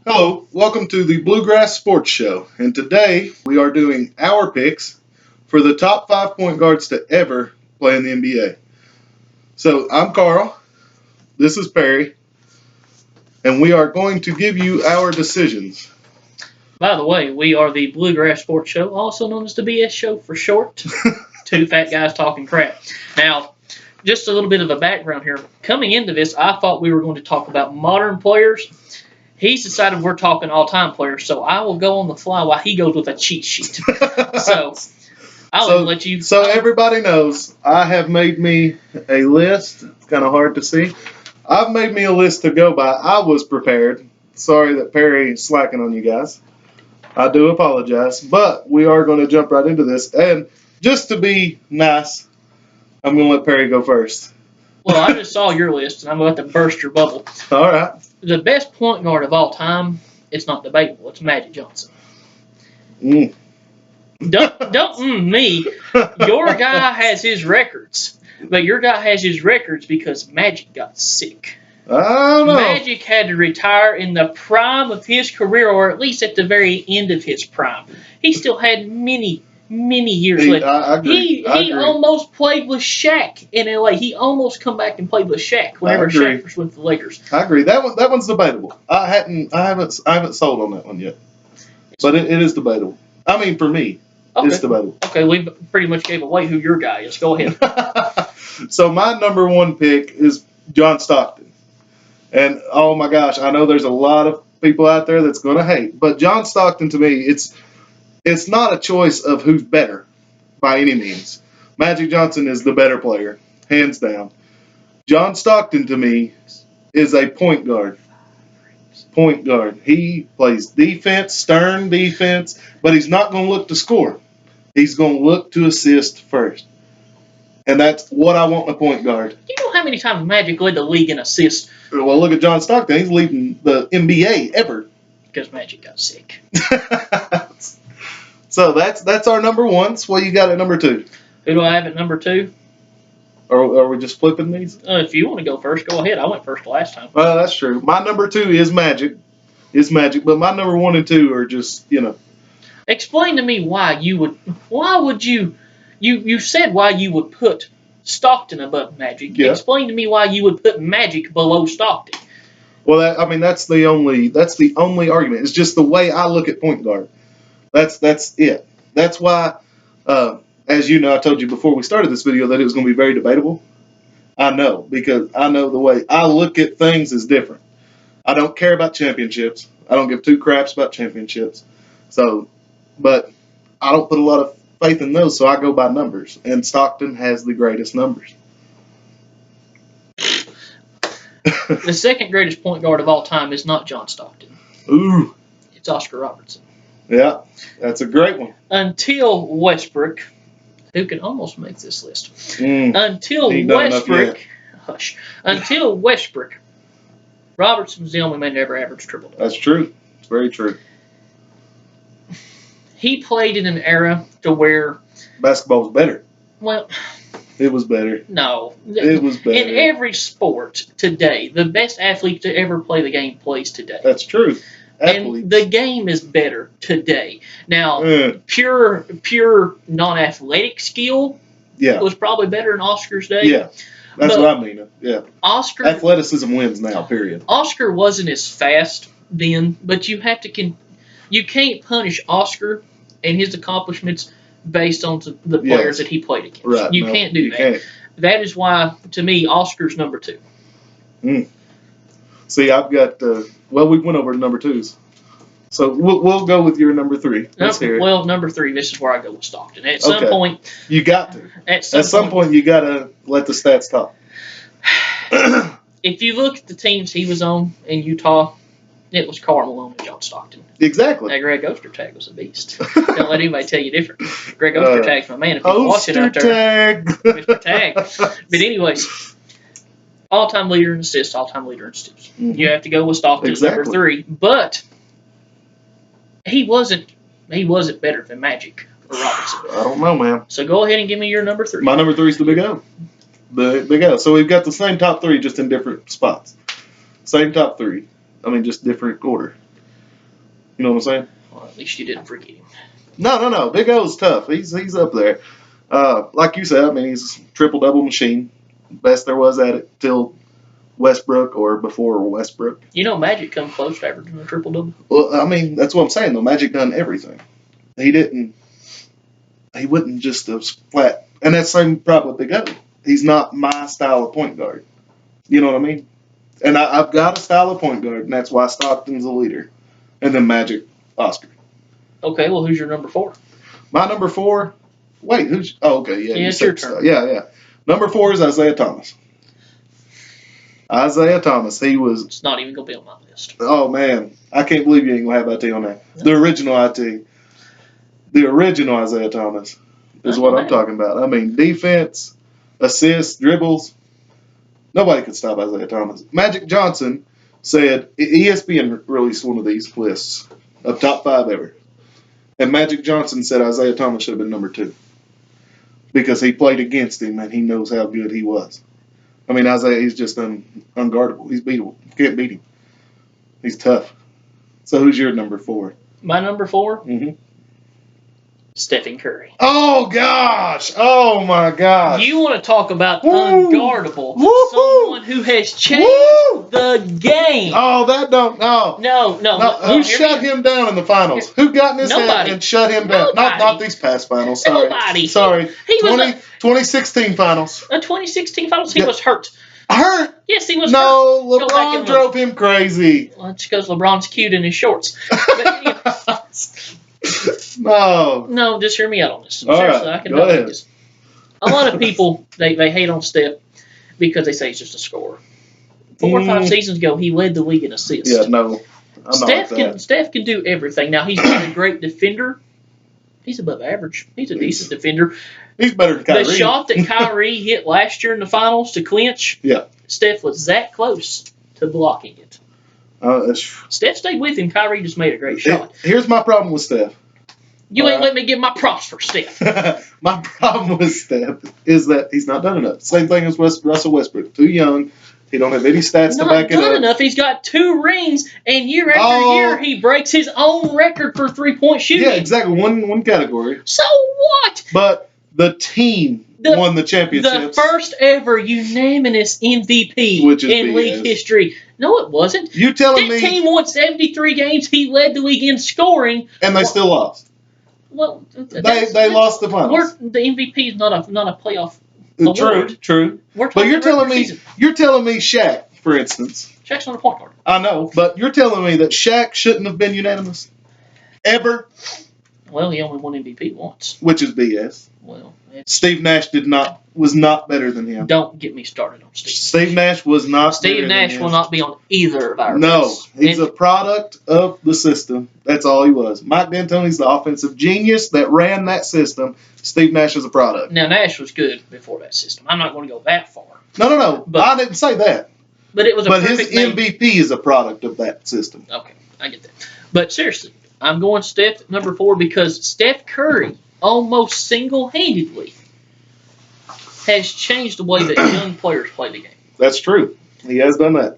Hello, welcome to the Bluegrass Sports Show, and today we are doing our picks for the top 5 point guards to ever play in the NBA. So I'm Carl, this is Perry, and we are going to give you our decisions. By the way, we are the Bluegrass Sports Show, also known as the BS Show for short. Two fat guys talking crap. Now, just a little bit of a background here. Coming into this, I thought we were going to talk about modern players. He's decided we're talking all-time players, so I will go on the fly while he goes with a cheat sheet. So, I'll let you... So everybody knows, I have made me a list. It's kind of hard to see. I've made me a list to go by. I was prepared. Sorry that Perry is slacking on you guys. I do apologize, but we are going to jump right into this. And just to be nice, I'm going to let Perry go first. Well, I just saw your list, and I'm going to let them burst your bubble. All right. The best point guard of all time, it's not debatable. It's Magic Johnson. Don't me. Your guy has his records, but your guy has his records because Magic got sick. I don't know. Magic had to retire in the prime of his career, or at least at the very end of his prime. He still had many years left. I agree. He almost played with Shaq in LA. He almost come back and played with Shaq whenever Shaq was with the Lakers. I agree. That one's debatable. I haven't sold on that one yet, but it is debatable. I mean, for me, it's debatable. Okay, we pretty much gave away who your guy is. Go ahead. So my number one pick is John Stockton. And, oh my gosh, I know there's a lot of people out there that's going to hate. But John Stockton, to me, it's not a choice of who's better by any means. Magic Johnson is the better player, hands down. John Stockton, to me, is a point guard. Point guard. He plays defense, stern defense, but he's not going to look to score. He's going to look to assist first. And that's what I want in a point guard. You know how many times Magic led the league in assists? Well, look at John Stockton. He's leading the NBA ever. Because Magic got sick. So that's our number one. So what you got at number two? Who do I have at number two? Or are we just flipping these? If you want to go first, go ahead. I went first last time. Well, that's true. My number two is Magic. But my number one and two are just, Explain to me why would you said why you would put Stockton above Magic. Yeah. Explain to me why you would put Magic below Stockton. Well, that's the only argument. It's just the way I look at point guard. That's it. That's why, as you know, I told you before we started this video that it was going to be very debatable. I know, because I know the way I look at things is different. I don't care about championships. I don't give two craps about championships. So, but I don't put a lot of faith in those, so I go by numbers. And Stockton has the greatest numbers. The second greatest point guard of all time is not John Stockton. Ooh. It's Oscar Robertson. Yeah, that's a great one. Until Westbrook, who can almost make this list. Until Westbrook, Robertson's the only man to ever average triple double. That's true. It's very true. He played in an era to where basketball's better. Well, it was better. No, it was better. In every sport today, the best athlete to ever play the game plays today. That's true. Athletes. And the game is better today. Now, pure non-athletic skill was probably better in Oscar's day. Yeah, that's what I mean. Yeah, athleticism wins now. Period. Oscar wasn't as fast then, but you can't punish Oscar and his accomplishments based on the players that he played against. Right. You can't do that. Can't. That is why, to me, Oscar's number two. See, I've got. We went over number twos, so we'll go with your number three. Let's hear it. Well, number three. This is where I go with Stockton. At some point, you got to. At some point, you got to let the stats talk. If you look at the teams he was on in Utah, it was Karl Malone and John Stockton. Exactly. That Greg Ostertag was a beast. Don't let anybody tell you different. Greg Ostertag's my man. If you're watching out there, Mr. Tag. But anyways, all-time leader in assists, all-time leader in steals. You have to go with Stockton as number three. But he wasn't better than Magic or Robinson. I don't know, man. So go ahead and give me your number three. My number three is the Big O. The Big O. So we've got the same top three, just in different spots. Same top three. I mean, just different order. You know what I'm saying? Well, at least you didn't forget him. No. Big O's tough. He's up there. Like you said, I mean, he's a triple-double machine. Best there was at it till Westbrook or before Westbrook. You know, Magic come close to averaging a triple-double. Well, I mean, that's what I'm saying, though. Magic done everything. He wouldn't just have flat. And that's the same problem with Big O. He's not my style of point guard. You know what I mean? And I've got a style of point guard, and that's why Stockton's the leader. And then Magic, Oscar. Okay, well, who's your number 4? My number 4, wait, who's, oh, okay, yeah. Yeah, it's your turn. Yeah. Number 4 is Isaiah Thomas. Isaiah Thomas, he was. It's not even going to be on my list. Oh, man. I can't believe you ain't going to have IT on there. No. The original IT. The original Isaiah Thomas is what I'm talking about. I mean, defense, assists, dribbles. Nobody could stop Isaiah Thomas. Magic Johnson said, ESPN released one of these lists of top 5 ever. And Magic Johnson said Isaiah Thomas should have been number 2. Because he played against him and he knows how good he was. I mean, Isaiah, he's just unguardable. He's beatable. You can't beat him. He's tough. So who's your number 4? My number 4? Mm-hmm. Stephen Curry. Oh, gosh. Oh, my gosh. You want to talk about Woo. unguardable. Woo-hoo. Someone who has changed Woo. the game. Oh, that don't. No. No. Who shut him down in the finals? Who got in his head and shut him down? Not these past finals. Sorry. Nobody. Sorry. He was 2016 finals. a 2016 finals. He was hurt. Hurt? Yes, he was hurt. No, Go back LeBron and drove him crazy. Well, it's because LeBron's cute in his shorts. But, no, just hear me out on this. All Seriously, right, I can go ahead. this. A lot of people they hate on Steph because they say he's just a scorer. 4 or 5 seasons ago, he led the league in assists. Yeah, no. I'm not like that. Steph can do everything. Now he's not a great defender. He's above average. He's a decent defender. He's better than Kyrie. The shot that Kyrie hit last year in the finals to clinch, Steph was that close to blocking it. Steph stayed with him. Kyrie just made a great shot. Here's my problem with Steph. You ain't let me give my props for Steph. My problem with Steph is that he's not done enough. Same thing as Russell Westbrook. Too young. He don't have any stats to back it up. Not done enough. He's got 2 rings, and year after year he breaks his own record for 3-point shooting. Yeah, exactly. One category. So what? But the team won the championships. The first ever unanimous MVP in league history. No, it wasn't. You telling me that team won 73 games. He led the league in scoring, and they still lost. Well, they lost the finals. The MVP is not a playoff award. True. But you're telling me Shaq, for instance. Shaq's not a point guard. I know, but you're telling me that Shaq shouldn't have been unanimous ever. Well, he only won MVP once. Which is BS. Well, Steve Nash was not better than him. Don't get me started on Steve. Steve Nash was not. Steve Nash will not be on either of our lists. No, he's a product of the system. That's all he was. Mike D'Antoni's the offensive genius that ran that system. Steve Nash is a product. Now Nash was good before that system. I'm not going to go that far. No. But I didn't say that. But it was. But his MVP is a product of that system. Okay, I get that. But seriously, I'm going Steph at number 4 because Steph Curry almost single-handedly has changed the way that young players play the game. That's true. He has done that.